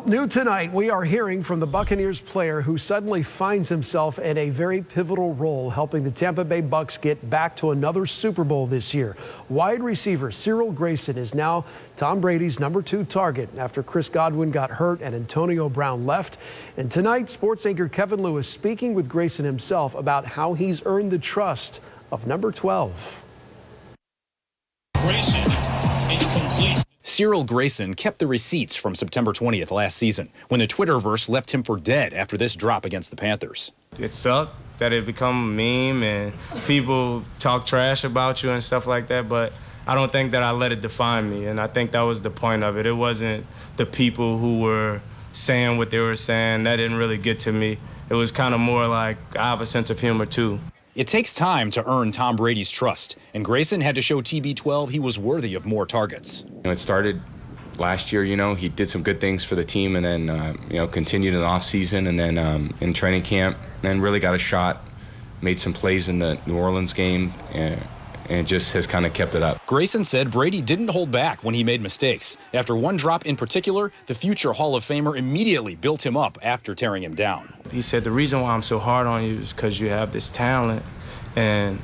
Well, new tonight, we are hearing from the Buccaneers player who suddenly finds himself in a very pivotal role, helping the Tampa Bay Bucs get back to another Super Bowl this year. Wide receiver Cyril Grayson is now Tom Brady's #2 target after Chris Godwin got hurt and Antonio Brown left. And tonight, sports anchor Kevin Lewis speaking with Grayson himself about how he's earned the trust of number 12. Grayson, incomplete. Cyril Grayson kept the receipts from September 20th last season when the Twitterverse left him for dead after this drop against the Panthers. It sucked that it become a meme and people talk trash about you and stuff like that, but I don't think that I let it define me, and I think that was the point of it. It wasn't the people who were saying what they were saying. That didn't really get to me. It was kind of more like I have a sense of humor too. It takes time to earn Tom Brady's trust, and Grayson had to show TB12 he was worthy of more targets. It started last year, he did some good things for the team, and then, continued in the offseason and then in training camp, and then really got a shot, made some plays in the New Orleans game, and just has kind of kept it up. Grayson said Brady didn't hold back when he made mistakes. After one drop in particular, the future Hall of Famer immediately built him up after tearing him down. He said, the reason why I'm so hard on you is because you have this talent, and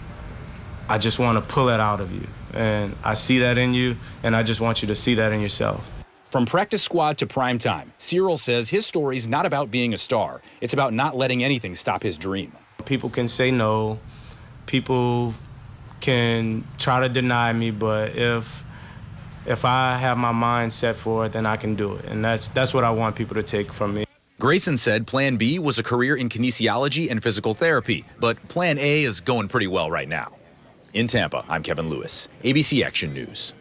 I just want to pull it out of you. And I see that in you, and I just want you to see that in yourself. From practice squad to prime time, Cyril says his story's not about being a star. It's about not letting anything stop his dream. People can say no. People can try to deny me, but if I have my mind set for it, then I can do it. And that's what I want people to take from me. Grayson said Plan B was a career in kinesiology and physical therapy, but Plan A is going pretty well right now. In Tampa, I'm Kevin Lewis, ABC Action News.